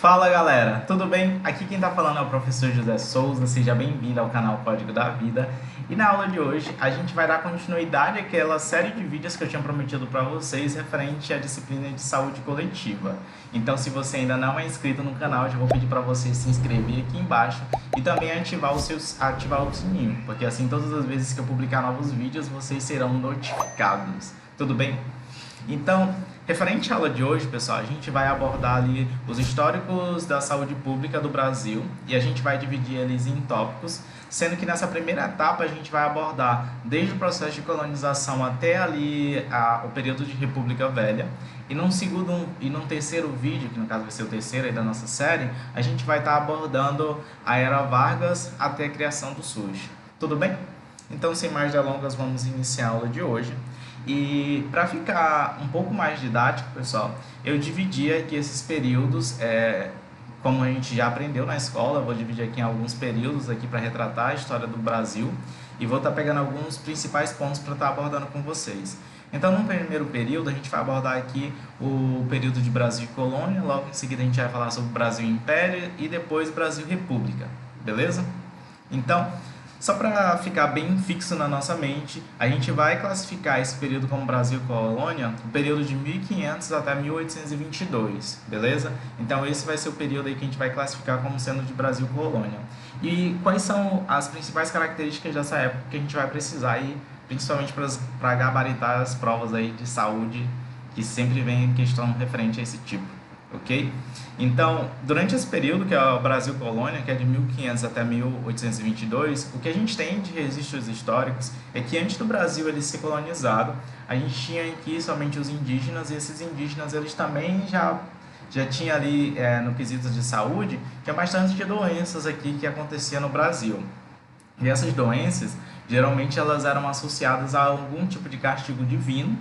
Fala galera, tudo bem? Aqui quem está falando é o professor José Souza, seja bem-vindo ao canal Código da Vida. E na aula de hoje a gente vai dar continuidade àquela série de vídeos que eu tinha prometido para vocês referente à disciplina de saúde coletiva. Então se você ainda não é inscrito no canal, já vou pedir para você se inscrever aqui embaixo e também ativar o sininho, porque assim todas as vezes que eu publicar novos vídeos vocês serão notificados, tudo bem? Então, referente à aula de hoje, pessoal, a gente vai abordar ali os históricos da saúde pública do Brasil e a gente vai dividir eles em tópicos, sendo que nessa primeira etapa a gente vai abordar desde o processo de colonização até ali o período de República Velha. E num terceiro vídeo, que no caso vai ser o terceiro aí da nossa série, a gente vai estar abordando a Era Vargas até a criação do SUS. Tudo bem? Então, sem mais delongas, vamos iniciar a aula de hoje. E para ficar um pouco mais didático, pessoal, eu dividi aqui esses períodos, como a gente já aprendeu na escola, eu vou dividir aqui em alguns períodos aqui para retratar a história do Brasil e vou estar pegando alguns principais pontos para estar abordando com vocês. Então, no primeiro período, a gente vai abordar aqui o período de Brasil e Colônia, logo em seguida a gente vai falar sobre Brasil e Império e depois Brasil e República, beleza? Então, só para ficar bem fixo na nossa mente, a gente vai classificar esse período como Brasil Colônia, o período de 1500 até 1822, beleza? Então esse vai ser o período aí que a gente vai classificar como sendo de Brasil Colônia. E quais são as principais características dessa época que a gente vai precisar aí, principalmente para gabaritar as provas aí de saúde, que sempre vem em questão referente a esse tipo, ok? Então, durante esse período, que é o Brasil Colônia, que é de 1500 até 1822, o que a gente tem de registros históricos é que antes do Brasil ele ser colonizado, a gente tinha aqui somente os indígenas, e esses indígenas eles também já tinham ali, no quesito de saúde, tinha bastante de doenças aqui que acontecia no Brasil. E essas doenças, geralmente elas eram associadas a algum tipo de castigo divino,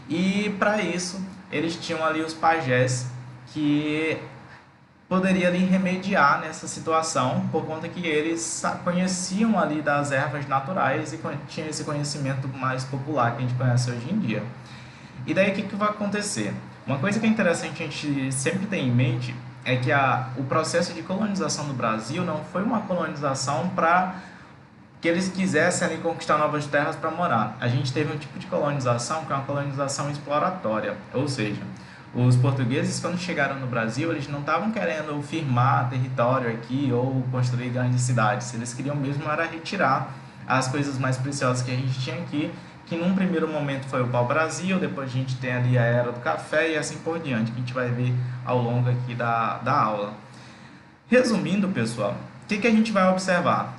e para isso eles tinham ali os pajés, que poderia ali remediar nessa situação, por conta que eles conheciam ali das ervas naturais e tinham esse conhecimento mais popular que a gente conhece hoje em dia. E daí o que vai acontecer? Uma coisa que é interessante a gente sempre ter em mente é que o processo de colonização do Brasil não foi uma colonização para que eles quisessem ali conquistar novas terras para morar. A gente teve um tipo de colonização que é uma colonização exploratória, ou seja, os portugueses, quando chegaram no Brasil, eles não estavam querendo firmar território aqui ou construir grandes cidades. Eles queriam mesmo era retirar as coisas mais preciosas que a gente tinha aqui, que num primeiro momento foi o pau-brasil, depois a gente tem ali a era do café e assim por diante, que a gente vai ver ao longo aqui da aula. Resumindo, pessoal, o que a gente vai observar?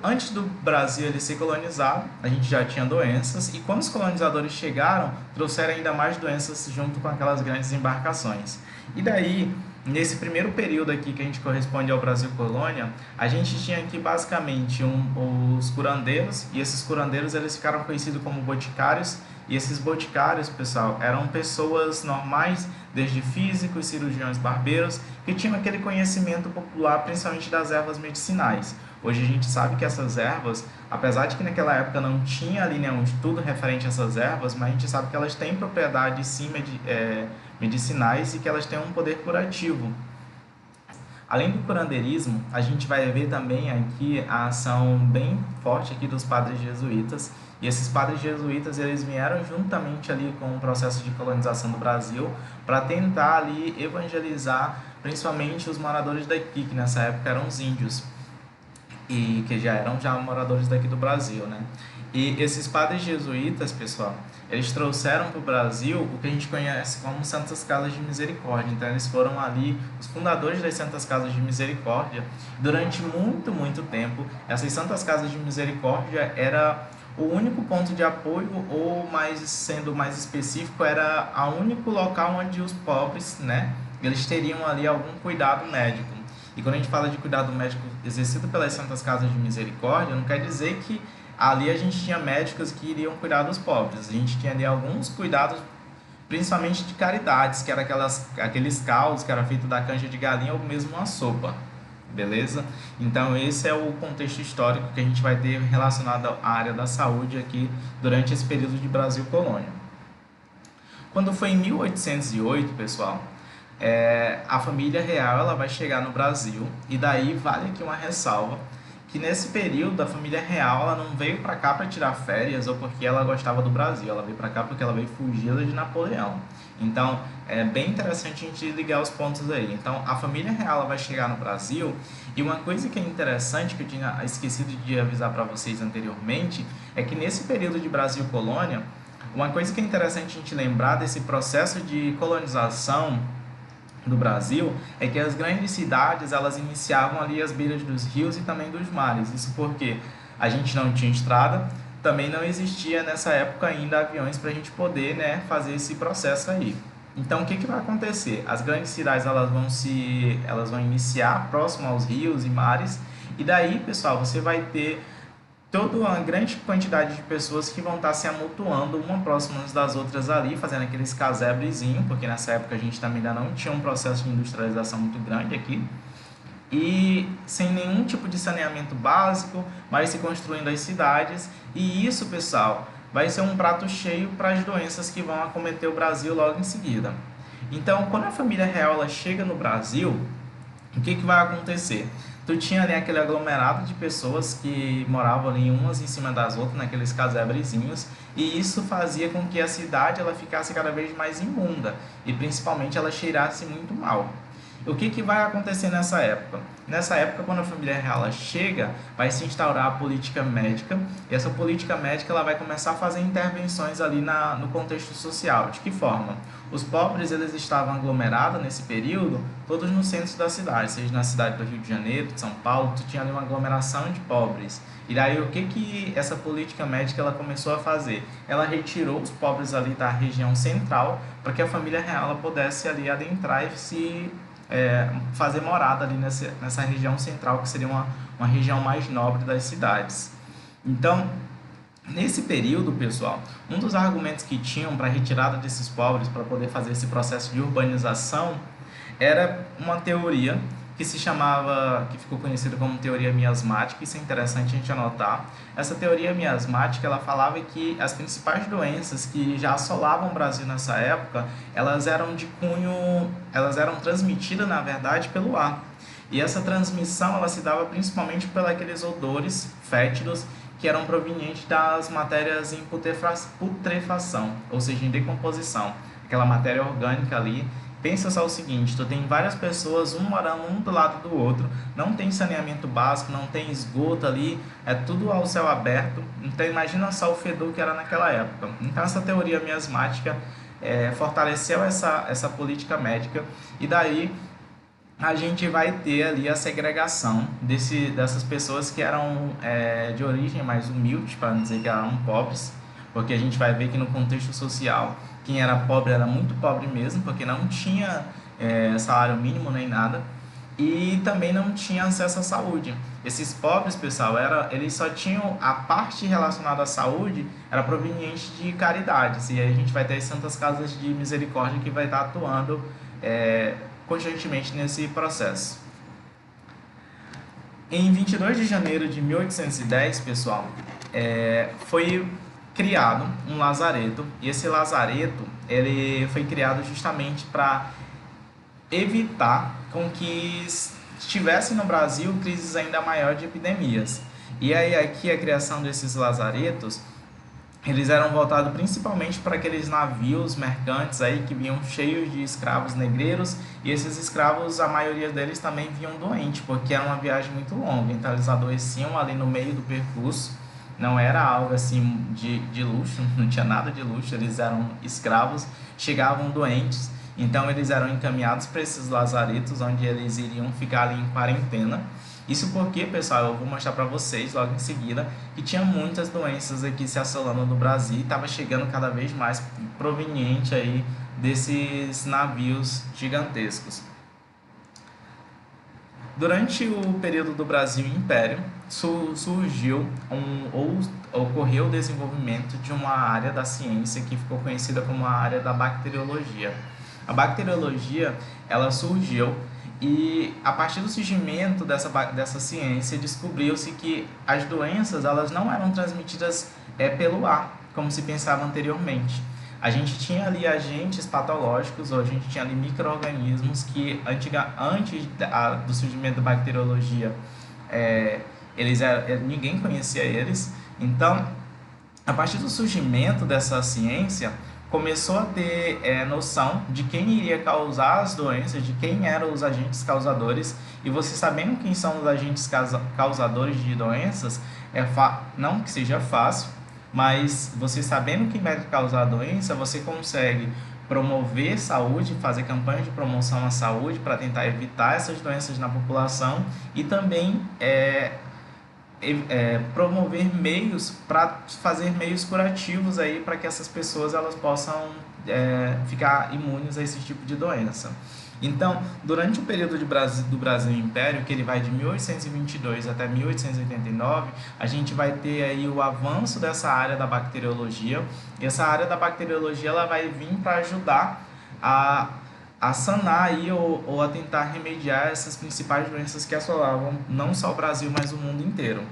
Antes do Brasil ele ser colonizado, a gente já tinha doenças, e quando os colonizadores chegaram, trouxeram ainda mais doenças junto com aquelas grandes embarcações. E daí, nesse primeiro período aqui que a gente corresponde ao Brasil Colônia, a gente tinha aqui basicamente os curandeiros, e esses curandeiros eles ficaram conhecidos como boticários, e esses boticários, pessoal, eram pessoas normais, desde físicos, cirurgiões, barbeiros, que tinham aquele conhecimento popular, principalmente das ervas medicinais. Hoje a gente sabe que essas ervas, apesar de que naquela época não tinha ali nenhum estudo referente a essas ervas, mas a gente sabe que elas têm propriedades sim medicinais e que elas têm um poder curativo. Além do curandeirismo, a gente vai ver também aqui a ação bem forte aqui dos padres jesuítas. E esses padres jesuítas, eles vieram juntamente ali com o processo de colonização do Brasil para tentar ali evangelizar principalmente os moradores daqui, que nessa época eram os índios, e que já eram moradores daqui do Brasil, né? E esses padres jesuítas, pessoal, eles trouxeram para o Brasil o que a gente conhece como Santas Casas de Misericórdia. Então eles foram ali os fundadores das Santas Casas de Misericórdia. Durante muito, muito tempo, essas Santas Casas de Misericórdia era o único ponto de apoio, ou sendo mais específico, era o único local onde os pobres, né, eles teriam ali algum cuidado médico. E quando a gente fala de cuidado médico exercido pelas Santas Casas de Misericórdia, não quer dizer que ali a gente tinha médicos que iriam cuidar dos pobres. A gente tinha ali alguns cuidados, principalmente de caridades, que eram aqueles caldos que era feito da canja de galinha ou mesmo uma sopa. Beleza? Então esse é o contexto histórico que a gente vai ter relacionado à área da saúde aqui durante esse período de Brasil Colônia. Quando foi em 1808, pessoal, a família real ela vai chegar no Brasil, e daí vale aqui uma ressalva, que nesse período a família real ela não veio para cá para tirar férias ou porque ela gostava do Brasil, ela veio para cá porque ela veio fugida de Napoleão. Então é bem interessante a gente ligar os pontos aí. Então a família real ela vai chegar no Brasil, e uma coisa que é interessante que eu tinha esquecido de avisar para vocês anteriormente é que nesse período de Brasil colônia, uma coisa que é interessante a gente lembrar desse processo de colonização do Brasil é que as grandes cidades elas iniciavam ali às beiras dos rios e também dos mares. Isso porque a gente não tinha estrada, também não existia nessa época ainda aviões para a gente poder, né, fazer esse processo aí. Então, o que vai acontecer? As grandes cidades elas vão iniciar próximo aos rios e mares, e daí, pessoal, você vai ter toda uma grande quantidade de pessoas que vão estar se amontoando uma próximas das outras ali, fazendo aqueles casebrezinhos, porque nessa época a gente também ainda não tinha um processo de industrialização muito grande aqui, e sem nenhum tipo de saneamento básico, vai se construindo as cidades, e isso, pessoal, vai ser um prato cheio para as doenças que vão acometer o Brasil logo em seguida. Então, quando a família real ela chega no Brasil, o que vai acontecer? Tu tinha ali aquele aglomerado de pessoas que moravam ali umas em cima das outras, naqueles casebrezinhos, e isso fazia com que a cidade ela ficasse cada vez mais imunda, e principalmente ela cheirasse muito mal. O que vai acontecer nessa época? Nessa época, quando a família real ela chega, vai se instaurar a política médica, e essa política médica ela vai começar a fazer intervenções ali no contexto social. De que forma? Os pobres eles estavam aglomerados nesse período, todos no centro da cidade, seja na cidade do Rio de Janeiro, de São Paulo, tu tinha ali uma aglomeração de pobres. E daí o que essa política médica ela começou a fazer? Ela retirou os pobres ali da região central para que a família real ela pudesse ali adentrar e se fazer morada ali nessa região central, que seria uma região mais nobre das cidades. Então, nesse período, pessoal, um dos argumentos que tinham para a retirada desses pobres, para poder fazer esse processo de urbanização, era uma teoria que ficou conhecida como teoria miasmática. Isso é interessante a gente anotar. Essa teoria miasmática, ela falava que as principais doenças que já assolavam o Brasil nessa época, elas eram transmitidas, na verdade, pelo ar. E essa transmissão, ela se dava principalmente por aqueles odores fétidos que eram provenientes das matérias em putrefação, ou seja, em decomposição, aquela matéria orgânica ali. Pensa só o seguinte, tu tem várias pessoas, um morando um do lado do outro, não tem saneamento básico, não tem esgoto ali, é tudo ao céu aberto. Então imagina só o fedor que era naquela época. Então essa teoria miasmática fortaleceu essa política médica, e daí a gente vai ter ali a segregação dessas pessoas que eram de origem mais humilde, para não dizer que eram pobres, porque a gente vai ver que no contexto social, quem era pobre era muito pobre mesmo, porque não tinha salário mínimo nem nada, e também não tinha acesso à saúde. Esses pobres, pessoal, eles só tinham a parte relacionada à saúde, era proveniente de caridades, e aí a gente vai ter as Santas Casas de Misericórdia que vai estar atuando constantemente nesse processo. Em 22 de janeiro de 1810, pessoal, foi criado um lazareto, e esse lazareto ele foi criado justamente para evitar com que estivesse no Brasil crises ainda maiores de epidemias. E aí aqui a criação desses lazaretos, eles eram voltados principalmente para aqueles navios mercantes aí que vinham cheios de escravos negreiros, e esses escravos, a maioria deles também vinham doentes, porque era uma viagem muito longa, então eles adoeciam ali no meio do percurso. Não era algo assim de luxo, não tinha nada de luxo, eles eram escravos, chegavam doentes, então eles eram encaminhados para esses lazaretos, onde eles iriam ficar ali em quarentena. Isso porque, pessoal, eu vou mostrar para vocês logo em seguida que tinha muitas doenças aqui se assolando no Brasil, e estava chegando cada vez mais proveniente aí desses navios gigantescos. Durante o período do Brasil Império, ocorreu o desenvolvimento de uma área da ciência que ficou conhecida como a área da bacteriologia. A bacteriologia, ela surgiu, e a partir do surgimento dessa ciência, descobriu-se que as doenças elas não eram transmitidas pelo ar, como se pensava anteriormente. a gente tinha ali agentes patológicos, ou a gente tinha ali micro-organismos que antes do surgimento da bacteriologia, é, ninguém conhecia eles. Então, a partir do surgimento dessa ciência, começou a ter noção de quem iria causar as doenças, de quem eram os agentes causadores, e você sabendo quem são os agentes causadores de doenças, não que seja fácil, mas você sabendo quem vai causar a doença, você consegue promover saúde, fazer campanhas de promoção à saúde para tentar evitar essas doenças na população e também promover meios para fazer meios curativos aí para que essas pessoas elas possam ficar imunes a esse tipo de doença. Então, durante o período do Brasil Império, que ele vai de 1822 até 1889, a gente vai ter aí o avanço dessa área da bacteriologia. E essa área da bacteriologia ela vai vir para ajudar a sanar aí, ou a tentar remediar essas principais doenças que assolavam não só o Brasil, mas o mundo inteiro.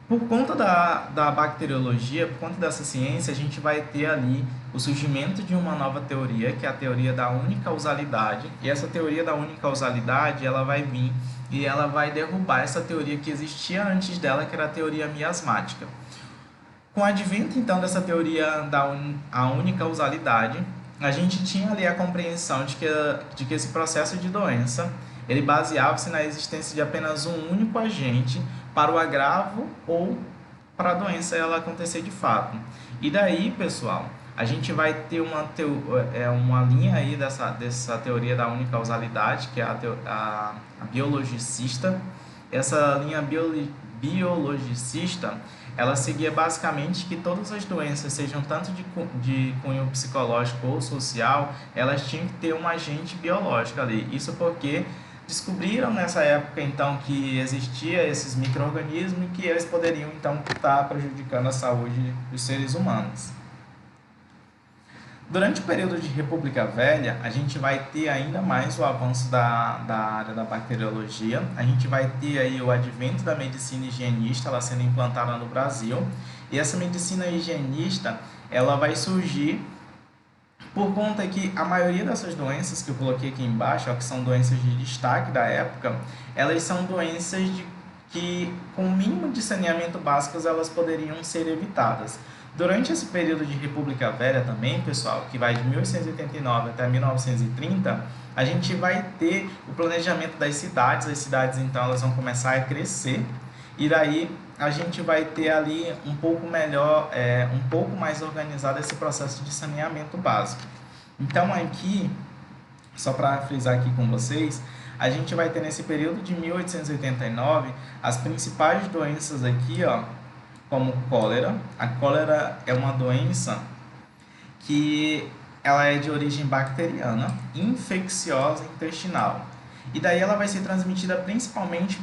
Por conta da bacteriologia, por conta dessa ciência, a gente vai ter ali o surgimento de uma nova teoria, que é a teoria da unicausalidade. E essa teoria da unicausalidade, ela vai vir e ela vai derrubar essa teoria que existia antes dela, que era a teoria miasmática. Com o advento, então, dessa teoria da unicausalidade, a gente tinha ali a compreensão de que esse processo de doença, ele baseava-se na existência de apenas um único agente para o agravo ou para a doença ela acontecer de fato. E daí, pessoal, a gente vai ter uma linha aí dessa teoria da unicausalidade, que é a biologicista. Essa linha biologicista, ela seguia basicamente que todas as doenças, sejam tanto de cunho psicológico ou social, elas tinham que ter um agente biológico ali. Isso porque descobriram nessa época então que existia esses micro-organismos e que eles poderiam então estar prejudicando a saúde dos seres humanos. Durante o período de República Velha, a gente vai ter ainda mais o avanço da área da bacteriologia. A gente vai ter aí o advento da medicina higienista, ela sendo implantada no Brasil. E essa medicina higienista, ela vai surgir por conta que a maioria dessas doenças que eu coloquei aqui embaixo, ó, que são doenças de destaque da época, elas são doenças que, com o mínimo de saneamento básico, elas poderiam ser evitadas. Durante esse período de República Velha também, pessoal, que vai de 1889 até 1930, a gente vai ter o planejamento das cidades. As cidades, então, elas vão começar a crescer. E daí a gente vai ter ali um pouco melhor, um pouco mais organizado esse processo de saneamento básico. Então aqui, só para frisar aqui com vocês, a gente vai ter nesse período de 1889 as principais doenças aqui, ó, como cólera. A cólera é uma doença que ela é de origem bacteriana, infecciosa intestinal. E daí ela vai ser transmitida principalmente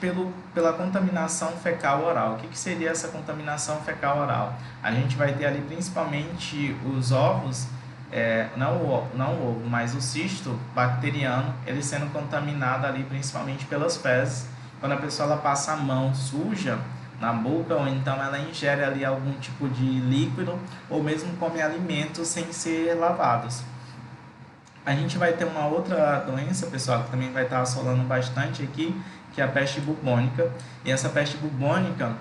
pela contaminação fecal-oral. O que seria essa contaminação fecal-oral? A gente vai ter ali principalmente os ovos, não o ovo, mas o cisto bacteriano, ele sendo contaminado ali principalmente pelas fezes. Quando a pessoa ela passa a mão suja na boca, ou então ela ingere ali algum tipo de líquido, ou mesmo come alimentos sem ser lavados. A gente vai ter uma outra doença, pessoal, que também vai estar assolando bastante aqui, que é a peste bubônica. E essa peste bubônica,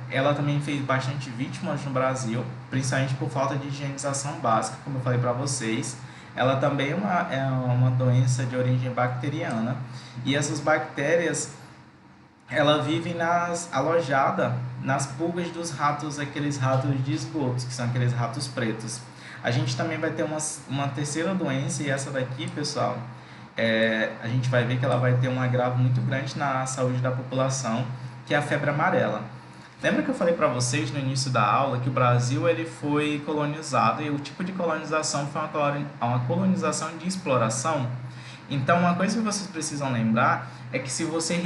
ela também fez bastante vítimas no Brasil, principalmente por falta de higienização básica, como eu falei para vocês. Ela também é uma doença de origem bacteriana. E essas bactérias, ela vive alojada nas pulgas dos ratos, aqueles ratos de esgoto, que são aqueles ratos pretos. A gente também vai ter uma terceira doença, e essa daqui, pessoal, a gente vai ver que ela vai ter um agravo muito grande na saúde da população, que é a febre amarela. Lembra que eu falei para vocês no início da aula que o Brasil ele foi colonizado, e o tipo de colonização foi uma colonização de exploração? Então, uma coisa que vocês precisam lembrar é que se você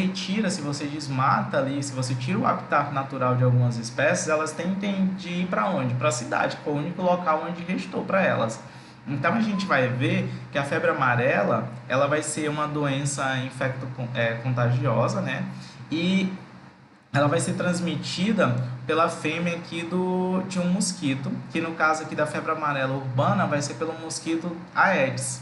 desmata ali, se você tira o habitat natural de algumas espécies, elas tendem de ir para onde? Para a cidade, que foi o único local onde restou para elas. Então, a gente vai ver que a febre amarela, ela vai ser uma doença contagiosa, né? E ela vai ser transmitida pela fêmea aqui de um mosquito, que no caso aqui da febre amarela urbana vai ser pelo mosquito Aedes.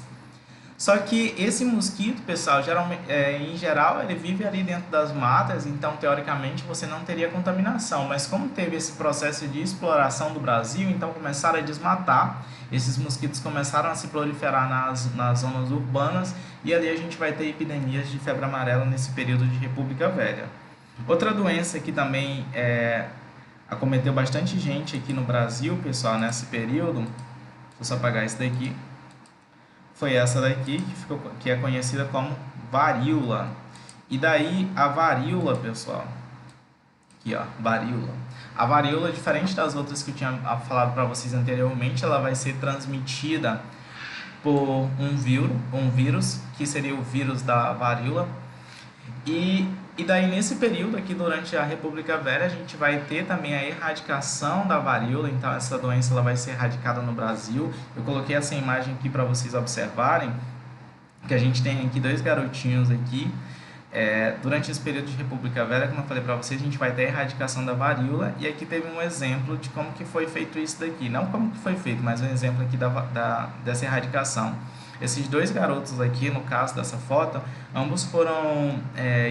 Só que esse mosquito, pessoal, geralmente, em geral, ele vive ali dentro das matas, então teoricamente você não teria contaminação. Mas como teve esse processo de exploração do Brasil, então começaram a desmatar, esses mosquitos começaram a se proliferar nas zonas urbanas e ali a gente vai ter epidemias de febre amarela nesse período de República Velha. Outra doença que também acometeu bastante gente aqui no Brasil, pessoal, nesse período, deixa eu só apagar isso daqui, foi essa daqui, que é conhecida como varíola. E daí a varíola, pessoal, aqui ó, varíola. A varíola, diferente das outras que eu tinha falado para vocês anteriormente, ela vai ser transmitida por um vírus, que seria o vírus da varíola. E daí nesse período aqui, durante a República Velha, a gente vai ter também a erradicação da varíola, então essa doença ela vai ser erradicada no Brasil. Eu coloquei essa imagem aqui para vocês observarem, que a gente tem aqui dois garotinhos aqui. Durante esse período de República Velha, como eu falei para vocês, a gente vai ter a erradicação da varíola, e aqui teve um exemplo de como que foi feito isso daqui. Não como que foi feito, mas um exemplo aqui dessa erradicação. Esses dois garotos aqui, no caso dessa foto, ambos foram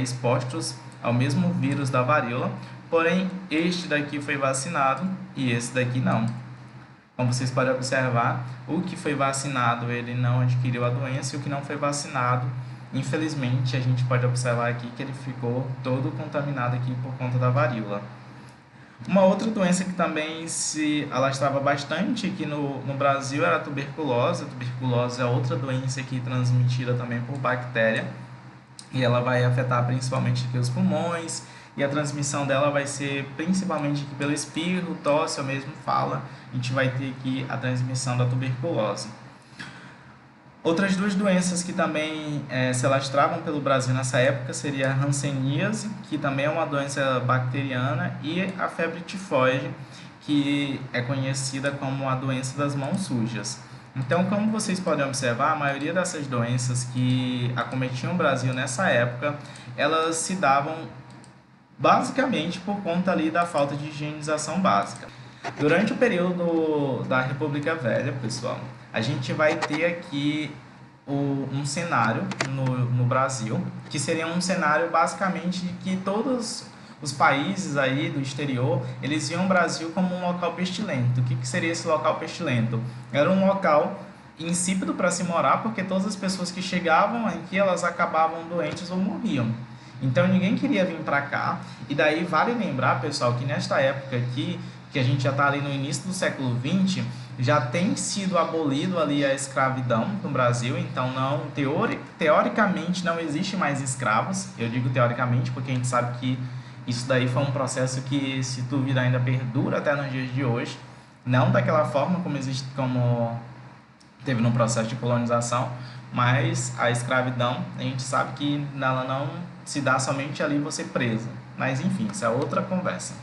expostos ao mesmo vírus da varíola, porém este daqui foi vacinado e esse daqui não. Como vocês podem observar, o que foi vacinado ele não adquiriu a doença e o que não foi vacinado, infelizmente, a gente pode observar aqui que ele ficou todo contaminado aqui por conta da varíola. Uma outra doença que também se alastrava bastante aqui no Brasil era a tuberculose. A tuberculose é outra doença aqui transmitida também por bactéria e ela vai afetar principalmente aqui os pulmões, e a transmissão dela vai ser principalmente aqui pelo espirro, tosse ou mesmo fala. A gente vai ter aqui a transmissão da tuberculose. Outras duas doenças que também se alastravam pelo Brasil nessa época seria a hanseníase, que também é uma doença bacteriana, e a febre tifoide, que é conhecida como a doença das mãos sujas. Então, como vocês podem observar, a maioria dessas doenças que acometiam o Brasil nessa época, elas se davam basicamente por conta ali da falta de higienização básica. Durante o período da República Velha, pessoal, a gente vai ter aqui um cenário no Brasil, que seria um cenário basicamente de que todos os países aí do exterior, eles viam o Brasil como um local pestilento. O que seria esse local pestilento? Era um local insípido para se morar, porque todas as pessoas que chegavam aqui, elas acabavam doentes ou morriam. Então ninguém queria vir para cá. E daí vale lembrar, pessoal, que nesta época aqui, que a gente já está ali no início do século XX, já tem sido abolido ali a escravidão no Brasil, então não, teoricamente não existe mais escravos. Eu digo teoricamente porque a gente sabe que isso daí foi um processo que, se duvidar, ainda perdura até nos dias de hoje, não daquela forma como existe, como teve no processo de colonização, mas a escravidão, a gente sabe que ela não se dá somente ali você preso, mas enfim, isso é outra conversa.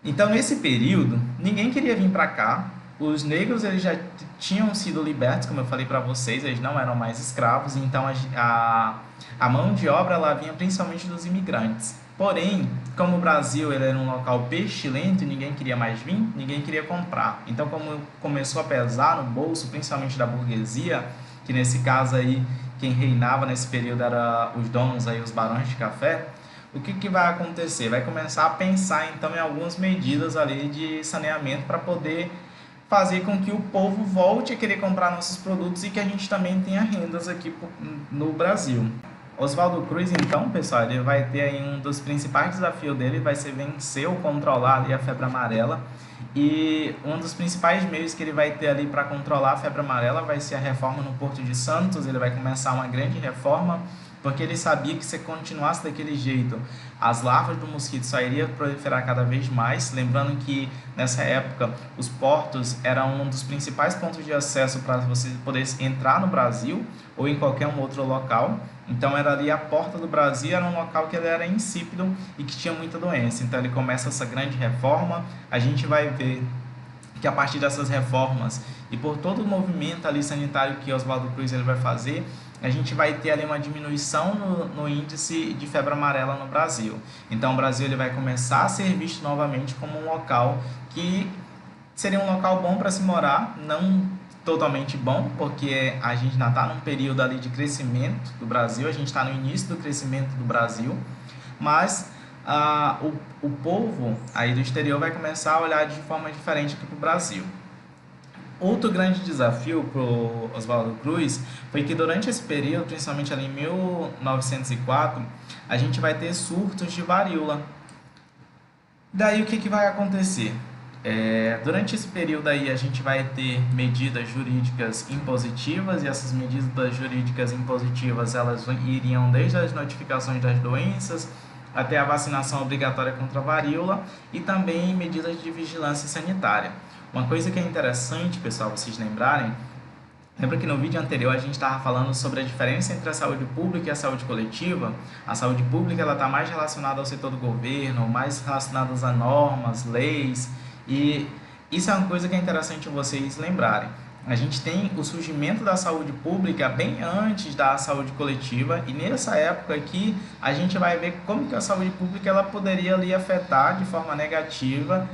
Então, nesse período, ninguém queria vir para cá. Os negros eles já tinham sido libertos, como eu falei para vocês, eles não eram mais escravos, então a mão de obra ela vinha principalmente dos imigrantes. Porém, como o Brasil ele era um local pestilento e ninguém queria mais vir, ninguém queria comprar. Então, como começou a pesar no bolso, principalmente da burguesia, que nesse caso aí, quem reinava nesse período era os donos aí, os barões de café, o que vai acontecer? Vai começar a pensar então em algumas medidas ali de saneamento para poder fazer com que o povo volte a querer comprar nossos produtos e que a gente também tenha rendas aqui no Brasil. Oswaldo Cruz, então, pessoal, ele vai ter aí um dos principais desafios dele, vai ser vencer ou controlar ali a febre amarela. E um dos principais meios que ele vai ter ali para controlar a febre amarela vai ser a reforma no Porto de Santos. Ele vai começar uma grande reforma, porque ele sabia que se continuasse daquele jeito, as larvas do mosquito só iriam proliferar cada vez mais. Lembrando que nessa época os portos eram um dos principais pontos de acesso para você poder entrar no Brasil ou em qualquer um outro local. Então era ali a porta do Brasil, era um local que ele era insípido e que tinha muita doença. Então ele começa essa grande reforma. A gente vai ver que a partir dessas reformas e por todo o movimento ali sanitário que Oswaldo Cruz ele vai fazer, a gente vai ter ali uma diminuição no índice de febre amarela no Brasil. Então, o Brasil ele vai começar a ser visto novamente como um local que seria um local bom para se morar, não totalmente bom, porque a gente ainda está num período ali de crescimento do Brasil, a gente está no início do crescimento do Brasil, mas o povo aí do exterior vai começar a olhar de forma diferente aqui para o Brasil. Outro grande desafio para o Oswaldo Cruz foi que durante esse período, principalmente ali em 1904, a gente vai ter surtos de varíola. Daí o que vai acontecer? Durante esse período aí a gente vai ter medidas jurídicas impositivas, e essas medidas jurídicas impositivas elas iriam desde as notificações das doenças até a vacinação obrigatória contra a varíola e também medidas de vigilância sanitária. Uma coisa que é interessante, pessoal, vocês lembrarem, lembra que no vídeo anterior a gente estava falando sobre a diferença entre a saúde pública e a saúde coletiva? A saúde pública está mais relacionada ao setor do governo, mais relacionada a normas, leis, e isso é uma coisa que é interessante vocês lembrarem. A gente tem o surgimento da saúde pública bem antes da saúde coletiva, e nessa época aqui a gente vai ver como que a saúde pública ela poderia ali afetar de forma negativa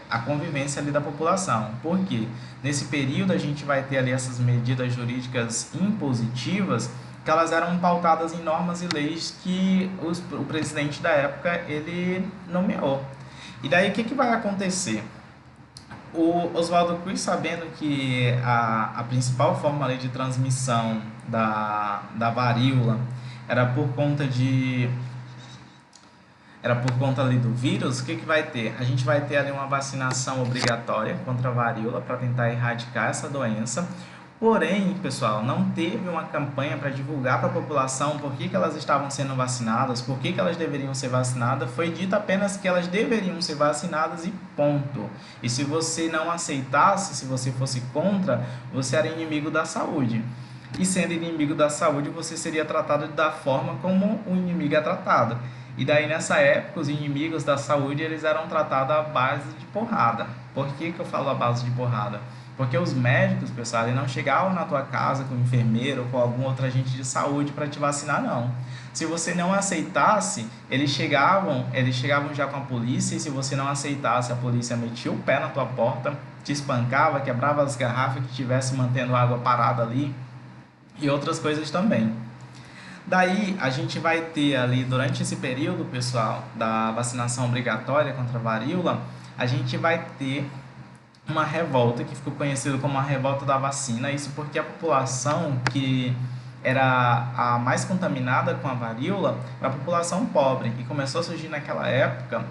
a convivência ali da população. Por quê? Nesse período a gente vai ter ali essas medidas jurídicas impositivas que elas eram pautadas em normas e leis que o presidente da época ele nomeou. E daí o que vai acontecer? O Oswaldo Cruz, sabendo que a principal forma ali de transmissão da varíola era por conta ali do vírus, o que vai ter? A gente vai ter ali uma vacinação obrigatória contra a varíola para tentar erradicar essa doença. Porém, pessoal, não teve uma campanha para divulgar para a população por que elas estavam sendo vacinadas, por que elas deveriam ser vacinadas. Foi dito apenas que elas deveriam ser vacinadas e ponto. E se você não aceitasse, se você fosse contra, você era inimigo da saúde. E sendo inimigo da saúde, você seria tratado da forma como o inimigo é tratado. E daí, nessa época, os inimigos da saúde eles eram tratados à base de porrada. Por que eu falo à base de porrada? Porque os médicos, pessoal, eles não chegavam na tua casa com um enfermeiro ou com algum outro agente de saúde para te vacinar, não. Se você não aceitasse, eles chegavam já com a polícia, e se você não aceitasse, a polícia metia o pé na tua porta, te espancava, quebrava as garrafas que estivesse mantendo a água parada ali e outras coisas também. Daí, a gente vai ter ali, durante esse período, pessoal, da vacinação obrigatória contra a varíola, a gente vai ter uma revolta que ficou conhecida como a revolta da vacina. Isso porque a população que era a mais contaminada com a varíola era a população pobre, e começou a surgir naquela época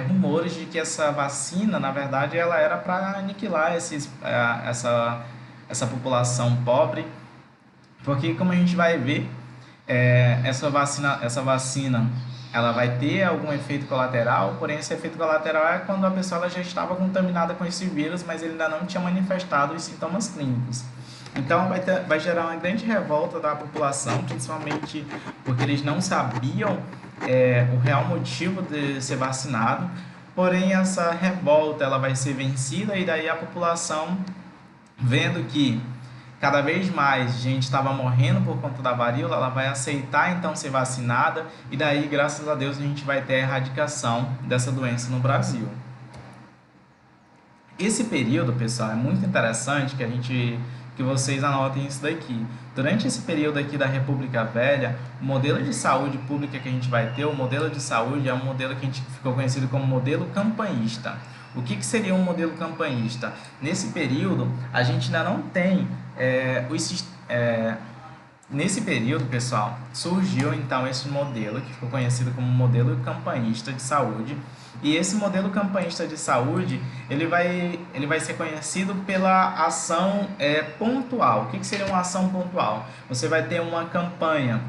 rumores de que essa vacina, na verdade, ela era para aniquilar essa população pobre, porque, como a gente vai ver, essa vacina ela vai ter algum efeito colateral, porém esse efeito colateral é quando a pessoa ela já estava contaminada com esse vírus, mas ele ainda não tinha manifestado os sintomas clínicos. Então vai gerar uma grande revolta da população, principalmente porque eles não sabiam o real motivo de ser vacinado. Porém, essa revolta ela vai ser vencida, e daí a população, vendo que cada vez mais gente estava morrendo por conta da varíola, ela vai aceitar então ser vacinada, e daí, graças a Deus, a gente vai ter a erradicação dessa doença no Brasil. Esse período, pessoal, é muito interessante que vocês anotem isso daqui. Durante esse período aqui da República Velha, o modelo de saúde pública que a gente vai ter, o modelo de saúde é um modelo que a gente ficou conhecido como modelo campanhista. O que seria um modelo campanhista? Nesse período, a gente ainda não tem nesse período, pessoal, surgiu então esse modelo que ficou conhecido como modelo campanhista de saúde. E esse modelo campanhista de saúde, ele vai ser conhecido pela ação pontual. O que seria uma ação pontual? Você vai ter uma campanha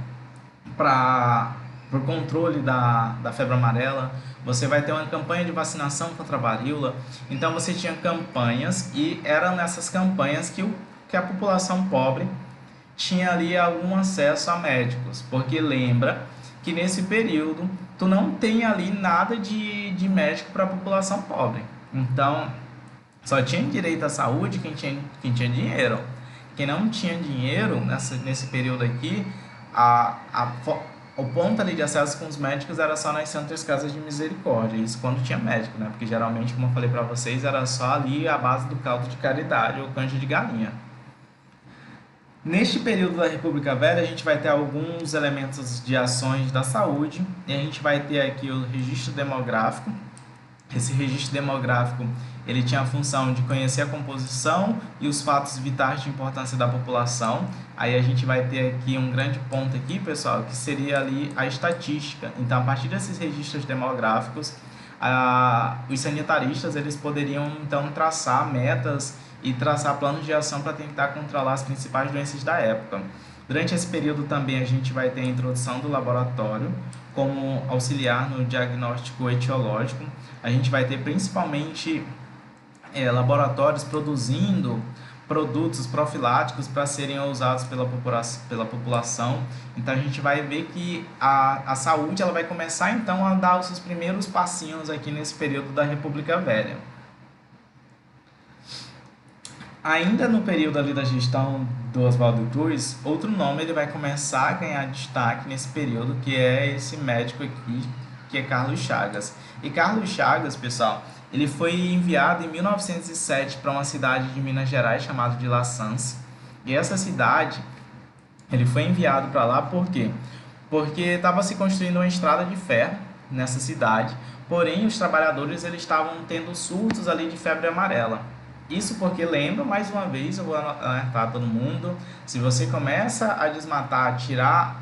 para o controle da febre amarela, você vai ter uma campanha de vacinação contra a varíola. Então você tinha campanhas, e eram nessas campanhas que a população pobre tinha ali algum acesso a médicos, porque lembra que nesse período tu não tem ali nada de médico para a população pobre. Então só tinha direito à saúde quem tinha dinheiro. quem não tinha dinheiro nesse período aqui, o ponto ali de acesso com os médicos era só nas Santas Casas de Misericórdia, isso quando tinha médico, né? Porque geralmente, como eu falei para vocês, era só ali a base do caldo de caridade ou canja de galinha. Neste período da República Velha, a gente vai ter alguns elementos de ações da saúde, e a gente vai ter aqui o registro demográfico. Esse registro demográfico, ele tinha a função de conhecer a composição e os fatos vitais de importância da população. Aí a gente vai ter aqui um grande ponto aqui, pessoal, que seria ali a estatística. Então, a partir desses registros demográficos, os sanitaristas, eles poderiam, então, traçar metas e traçar planos de ação para tentar controlar as principais doenças da época. Durante esse período também a gente vai ter a introdução do laboratório como auxiliar no diagnóstico etiológico. A gente vai ter principalmente laboratórios produzindo produtos profiláticos para serem usados pela população. Então a gente vai ver que a saúde ela vai começar então a dar os seus primeiros passinhos aqui nesse período da República Velha. Ainda no período ali da gestão do Oswaldo Cruz, outro nome ele vai começar a ganhar destaque nesse período, que é esse médico aqui, que é Carlos Chagas. E Carlos Chagas, pessoal, ele foi enviado em 1907 para uma cidade de Minas Gerais chamada de La Sance. E essa cidade, ele foi enviado para lá por quê? Porque estava se construindo uma estrada de ferro nessa cidade, porém os trabalhadores eles estavam tendo surtos ali de febre amarela. Isso porque, lembra, mais uma vez, eu vou alertar todo mundo, se você começa a desmatar, tirar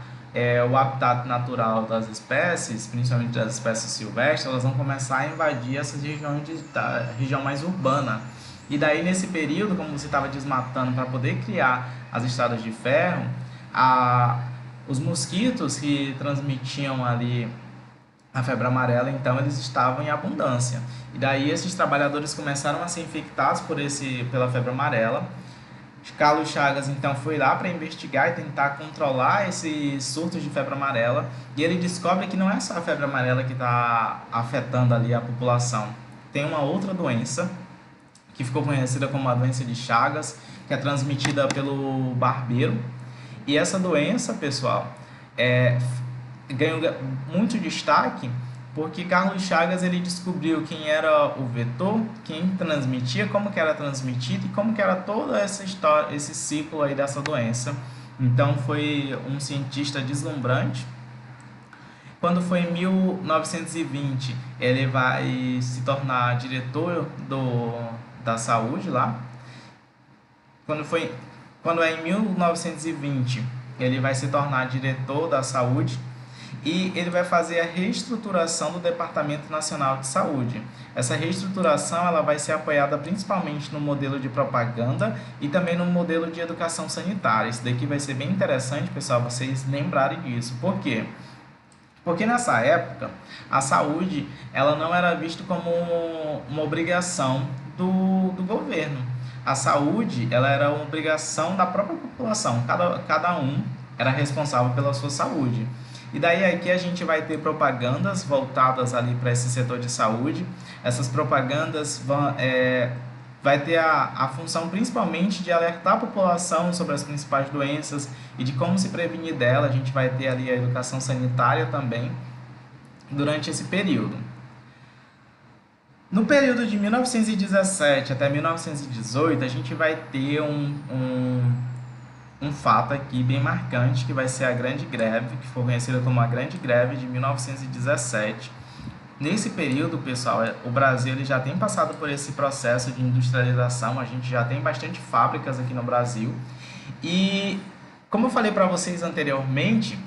o habitat natural das espécies, principalmente das espécies silvestres, elas vão começar a invadir essas regiões região mais urbana. E daí, nesse período, como você estava desmatando para poder criar as estradas de ferro, os mosquitos que transmitiam ali a febre amarela, então eles estavam em abundância. E daí esses trabalhadores começaram a ser infectados pela febre amarela. Carlos Chagas então foi lá para investigar e tentar controlar esses surtos de febre amarela. E ele descobre que não é só a febre amarela que está afetando ali a população. Tem uma outra doença que ficou conhecida como a doença de Chagas, que é transmitida pelo barbeiro. E essa doença, pessoal, ganhou muito destaque porque Carlos Chagas ele descobriu quem era o vetor, quem transmitia, como que era transmitido e como que era toda essa história, esse ciclo aí dessa doença. Então foi um cientista deslumbrante. Quando foi em 1920, ele vai se tornar diretor da saúde lá. Quando é em 1920, ele vai se tornar diretor da saúde. E ele vai fazer a reestruturação do Departamento Nacional de Saúde. Essa reestruturação ela vai ser apoiada principalmente no modelo de propaganda e também no modelo de educação sanitária. Isso daqui vai ser bem interessante, pessoal, vocês lembrarem disso. Por quê? Porque nessa época, a saúde ela não era vista como uma obrigação do governo. A saúde ela era uma obrigação da própria população. Cada um era responsável pela sua saúde. E daí aqui a gente vai ter propagandas voltadas ali para esse setor de saúde. Essas propagandas vai ter a função principalmente de alertar a população sobre as principais doenças e de como se prevenir dela. A gente vai ter ali a educação sanitária também durante esse período. No período de 1917 até 1918, a gente vai ter um fato aqui bem marcante, que vai ser a Grande Greve, que foi conhecida como a Grande Greve de 1917. Nesse período, pessoal, o Brasil ele já tem passado por esse processo de industrialização, a gente já tem bastante fábricas aqui no Brasil. E, como eu falei para vocês anteriormente,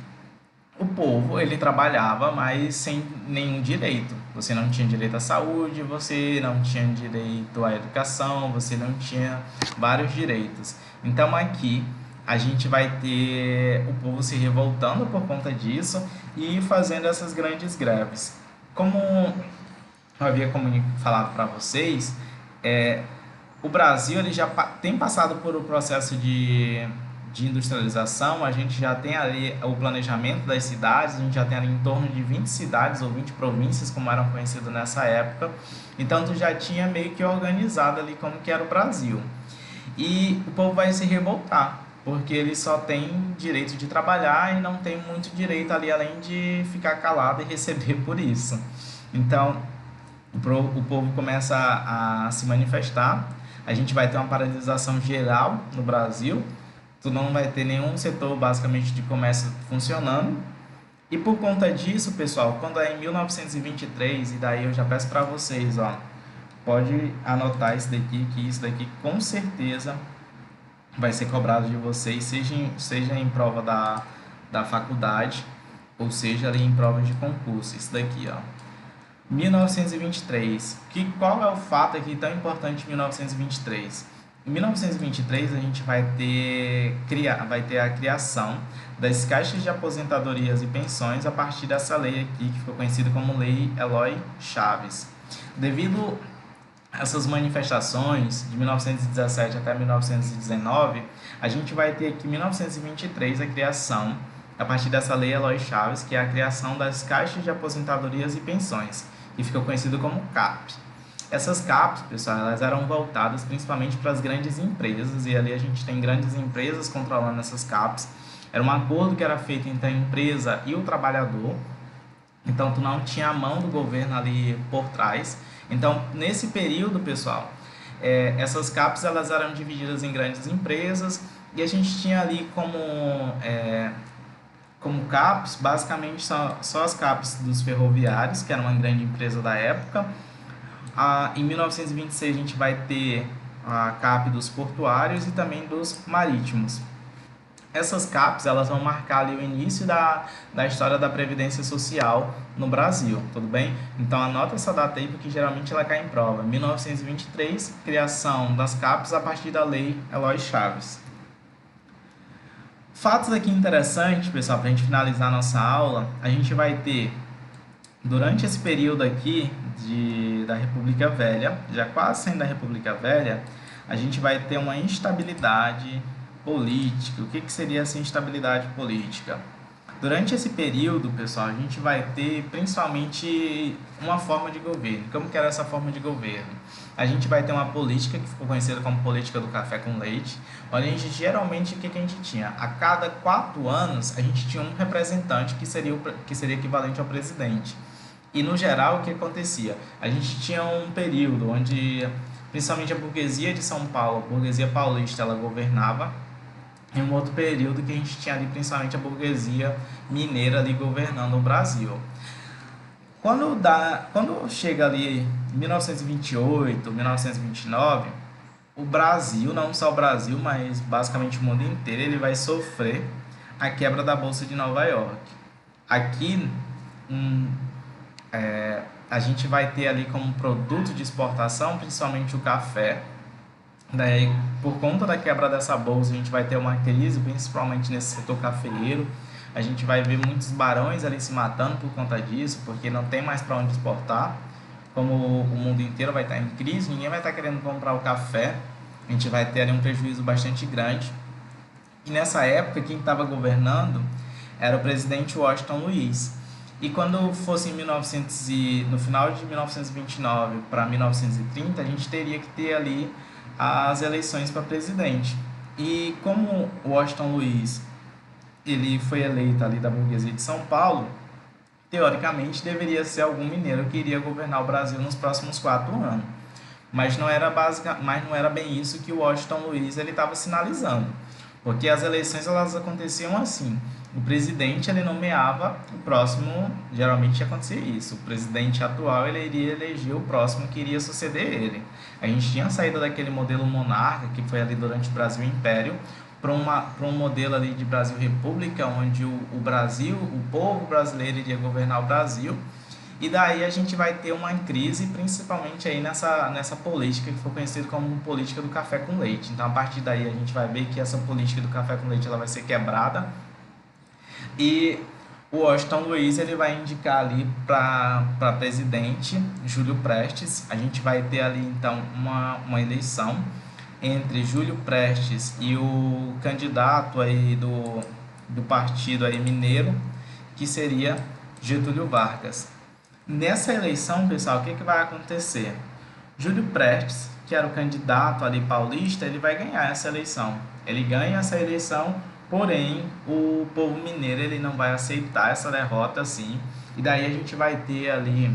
o povo ele trabalhava, mas sem nenhum direito. Você não tinha direito à saúde, você não tinha direito à educação, você não tinha vários direitos. Então, aqui a gente vai ter o povo se revoltando por conta disso e fazendo essas grandes greves. Como eu havia falado para vocês, o Brasil ele já tem passado por um processo de industrialização. A gente já tem ali o planejamento das cidades, a gente já tem ali em torno de 20 cidades ou 20 províncias, como eram conhecidas nessa época. Então, tu já tinha meio que organizado ali como que era o Brasil. e o povo vai se revoltar, porque ele só tem direito de trabalhar e não tem muito direito ali além de ficar calado e receber por isso. Então, o povo começa a se manifestar, a gente vai ter uma paralisação geral no Brasil, tu não vai ter nenhum setor basicamente de comércio funcionando. E por conta disso, pessoal, quando é em 1923, e daí eu já peço para vocês, ó, pode anotar isso daqui, que isso daqui com certeza vai ser cobrado de vocês, seja em prova da faculdade, ou seja ali em prova de concurso. Isso daqui, ó. 1923. Qual é o fato aqui tão importante em 1923? Em 1923 a gente vai ter a criação das caixas de aposentadorias e pensões a partir dessa lei aqui, que ficou conhecida como Lei Eloy Chaves. Devido a essas manifestações de 1917 até 1919, a gente vai ter aqui em 1923 a criação, a partir dessa Lei Eloy Chaves, que é a criação das caixas de aposentadorias e pensões, que ficou conhecido como CAP. Essas CAPs, pessoal, elas eram voltadas principalmente para as grandes empresas, e ali a gente tem grandes empresas controlando essas CAPs. Era um acordo que era feito entre a empresa e o trabalhador, então tu não tinha a mão do governo ali por trás. Então, nesse período, pessoal, essas CAPs elas eram divididas em grandes empresas, e a gente tinha ali como CAPs, basicamente só as CAPs dos ferroviários, que era uma grande empresa da época. Em 1926 a gente vai ter a CAP dos portuários e também dos marítimos. Essas CAPs elas vão marcar ali o início da história da Previdência Social no Brasil, tudo bem? Então anota essa data aí porque geralmente ela cai em prova. 1923, criação das CAPs a partir da Lei Eloy Chaves. Fatos aqui interessantes, pessoal, para a gente finalizar a nossa aula, a gente vai ter, durante esse período aqui da República Velha, já quase saindo da República Velha, a gente vai ter uma instabilidade política. O que seria essa instabilidade política? Durante esse período, pessoal, a gente vai ter principalmente uma forma de governo. Como que era essa forma de governo? A gente vai ter uma política que ficou conhecida como política do café com leite, onde a gente geralmente, o que a gente tinha? A cada 4 anos, a gente tinha um representante que seria equivalente ao presidente. E, no geral, o que acontecia? A gente tinha um período onde, principalmente a burguesia de São Paulo, a burguesia paulista, ela governava, em um outro período que a gente tinha ali, principalmente a burguesia mineira ali governando o Brasil. Quando chega ali 1928, 1929, o Brasil, não só o Brasil, mas basicamente o mundo inteiro, ele vai sofrer a quebra da Bolsa de Nova York. Aqui, a gente vai ter ali como produto de exportação, principalmente o café. Daí, por conta da quebra dessa bolsa, a gente vai ter uma crise, principalmente nesse setor cafeeiro. A gente vai ver muitos barões ali se matando por conta disso, porque não tem mais para onde exportar. Como o mundo inteiro vai estar em crise, ninguém vai estar querendo comprar o café. A gente vai ter ali um prejuízo bastante grande. E nessa época, quem estava governando era o presidente Washington Luiz. E quando fosse no final de 1929 para 1930, a gente teria que ter ali as eleições para presidente. E como Washington Luiz ele foi eleito ali da burguesia de São Paulo, teoricamente deveria ser algum mineiro que iria governar o Brasil nos próximos 4 anos. Mas não era bem isso que o Washington Luiz ele estava sinalizando, porque as eleições elas aconteciam assim. O presidente ele nomeava o próximo, geralmente acontecia isso. O presidente atual ele iria eleger o próximo que iria suceder ele. A gente tinha saído daquele modelo monarca que foi ali durante o Brasil Império para um modelo ali de Brasil República, onde o Brasil, o povo brasileiro iria governar o Brasil. E daí a gente vai ter uma crise, principalmente aí nessa política que foi conhecida como política do café com leite. Então, a partir daí, a gente vai ver que essa política do café com leite ela vai ser quebrada. E o Washington Luiz ele vai indicar ali para presidente Júlio Prestes. A gente vai ter ali, então, uma eleição entre Júlio Prestes e o candidato aí do partido aí mineiro, que seria Getúlio Vargas. Nessa eleição, pessoal, o que vai acontecer? Júlio Prestes, que era o candidato ali paulista, ele vai ganhar essa eleição. Ele ganha essa eleição, porém o povo mineiro ele não vai aceitar essa derrota assim. E daí a gente vai ter ali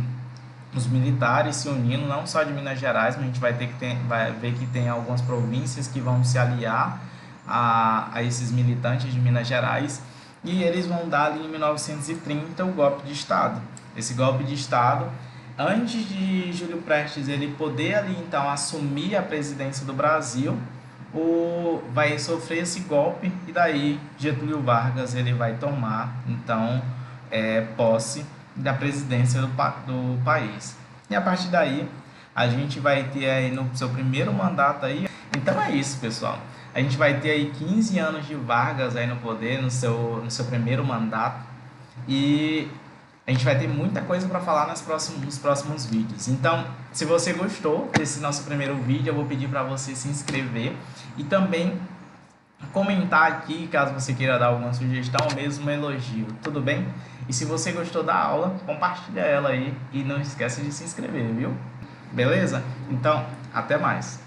os militares se unindo, não só de Minas Gerais, mas a gente vai ver que tem algumas províncias que vão se aliar a esses militantes de Minas Gerais, e eles vão dar ali em 1930 o golpe de Estado. Esse golpe de Estado, antes de Júlio Prestes ele poder ali então assumir a presidência do Brasil, vai sofrer esse golpe, e daí Getúlio Vargas ele vai tomar então posse da presidência do país. E a partir daí, a gente vai ter aí no seu primeiro mandato aí. Então é isso, pessoal. A gente vai ter aí 15 anos de Vargas aí no poder, no seu primeiro mandato. E a gente vai ter muita coisa para falar nos próximos vídeos. Então, se você gostou desse nosso primeiro vídeo, eu vou pedir para você se inscrever e também comentar aqui, caso você queira dar alguma sugestão ou mesmo um elogio, tudo bem? E se você gostou da aula, compartilha ela aí e não esquece de se inscrever, viu? Beleza? Então, até mais!